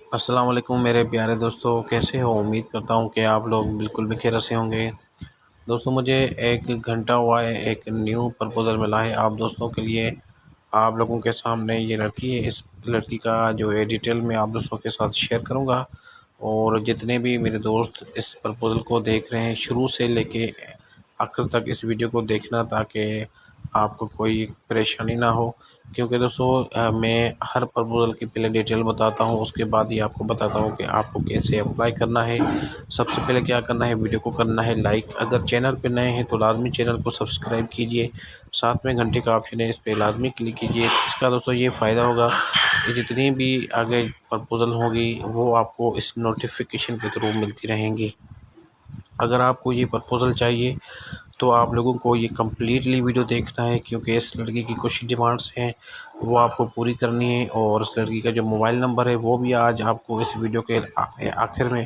अस्सलाम वालेकुम मेरे प्यारे दोस्तों, कैसे हो? उम्मीद करता हूँ कि आप लोग बिल्कुल भी खैरियत से होंगे। दोस्तों, मुझे 1 घंटा हुआ है, एक न्यू प्रपोज़ल मिला है आप दोस्तों के लिए। आप लोगों के सामने ये लड़की है, इस लड़की का जो है डिटेल मैं आप दोस्तों के साथ शेयर करूँगा। और जितने भी मेरे दोस्त इस प्रपोज़ल को देख रहे हैं, शुरू से लेके आखिर तक इस वीडियो को देखना, ताकि आपको कोई परेशानी ना हो। क्योंकि दोस्तों मैं हर प्रपोज़ल की पहले डिटेल बताता हूँ, उसके बाद ही आपको बताता हूँ कि आपको कैसे अप्लाई करना है। सबसे पहले क्या करना है, वीडियो को करना है लाइक। अगर चैनल पे नए हैं तो लाजमी चैनल को सब्सक्राइब कीजिए, साथ में घंटे का ऑप्शन है, इस पर लाजमी क्लिक कीजिए। इसका दोस्तों ये फ़ायदा होगा कि जितनी भी आगे प्रपोज़ल होगी वो आपको इस नोटिफिकेशन के थ्रू मिलती रहेंगी। अगर आपको ये प्रपोज़ल चाहिए तो आप लोगों को ये कम्प्लीटली वीडियो देखना है, क्योंकि इस लड़की की कुछ डिमांड्स हैं वो आपको पूरी करनी है। और इस लड़की का जो मोबाइल नंबर है वो भी आज आपको इस वीडियो के आखिर में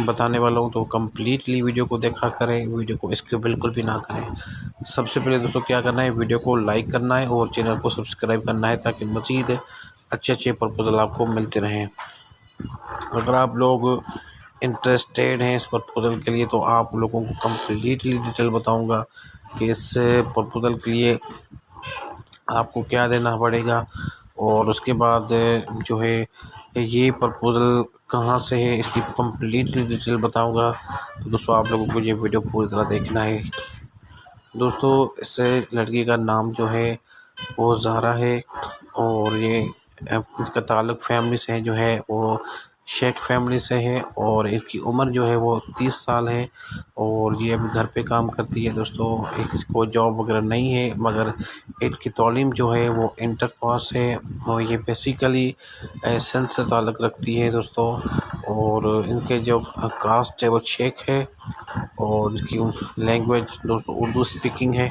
बताने वाला हूँ। तो कम्प्लीटली वीडियो को देखा करें, वीडियो को स्किप बिल्कुल भी ना करें। सबसे पहले दोस्तों क्या करना है, वीडियो को लाइक करना है और चैनल को सब्सक्राइब करना है, ताकि मज़ीद अच्छे प्रपोज़ल आपको मिलते रहें। अगर आप लोग इंटरेस्टेड हैं इस प्रपोज़ल के लिए तो आप लोगों को कम्प्लीटली डिटेल बताऊंगा कि इस प्रपोज़ल के लिए आपको क्या देना पड़ेगा। और उसके बाद जो है ये प्रपोज़ल कहाँ से है, इसकी कम्प्लीटली डिटेल बताऊंगा। तो दोस्तों आप लोगों को ये वीडियो पूरी तरह देखना है। दोस्तों इस लड़की का नाम जो है वो ज़ारा है, और ये इसका ताल्लुक़ फैमिली से जो है वो शेख फैमिली से है, और इसकी उम्र जो है वो 30 साल है, और ये अभी घर पे काम करती है। दोस्तों इसको जॉब वगैरह नहीं है, मगर इनकी तालीम जो है वो इंटर पास है, और ये बेसिकली सिंध से ताल्लुक़ रखती है दोस्तों। और इनके जो कास्ट है वो शेख है, और इसकी लैंग्वेज दोस्तों उर्दू स्पीकिंग है।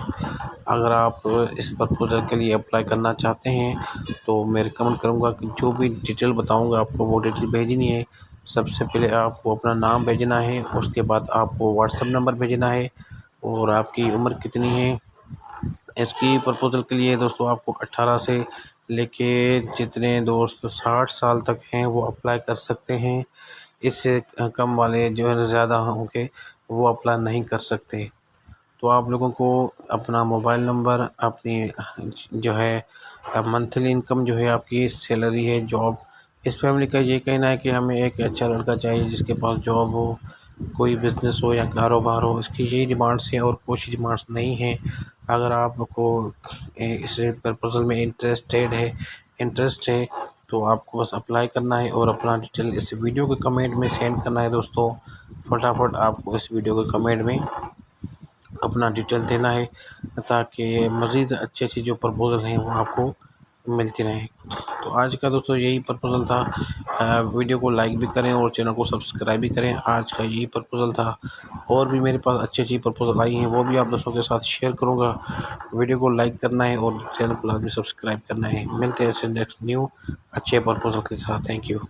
अगर आप इस प्रपोज़ल के लिए अप्लाई करना चाहते हैं तो मैं रिकमेंड करूँगा कि जो भी डिटेल बताऊँगा आपको वो डिटेल भेजनी है। सबसे पहले आपको अपना नाम भेजना है, उसके बाद आपको व्हाट्सएप नंबर भेजना है, और आपकी उम्र कितनी है। इसकी प्रपोज़ल के लिए दोस्तों आपको 18 से लेके जितने दोस्त 60 साल तक हैं वो अप्लाई कर सकते हैं। इससे कम वाले जो है ज़्यादा होंगे वो अप्लाई नहीं कर सकते। तो आप लोगों को अपना मोबाइल नंबर, अपनी जो है मंथली इनकम जो है, आपकी सैलरी है, जॉब। इस फैमिली का ये कहना है कि हमें एक अच्छा लड़का चाहिए जिसके पास जॉब हो, कोई बिज़नेस हो या कारोबार हो। इसकी यही डिमांड्स हैं और कुछ डिमांड्स नहीं हैं। अगर आपको इस प्रपोज़ल में इंटरेस्ट है तो आपको बस अप्लाई करना है और अपना डिटेल इस वीडियो के कमेंट में सेंड करना है दोस्तों। फटाफट आपको इस वीडियो के कमेंट में अपना डिटेल देना है, ताकि मज़ीद अच्छी जो प्रपोज़ल हैं वो आपको मिलती रहें। तो आज का दोस्तों यही प्रपोज़ल था। वीडियो को लाइक भी करें और चैनल को सब्सक्राइब भी करें। आज का यही प्रपोज़ल था, और भी मेरे पास अच्छी प्रपोज़ल आई हैं वो भी आप दोस्तों के साथ शेयर करूँगा। वीडियो को लाइक करना है और चैनल को लाजमी सब्सक्राइब करना है। मिलते हैं ऐसे नेक्स्ट न्यू अच्छे प्रपोज़ल के साथ। Thank you.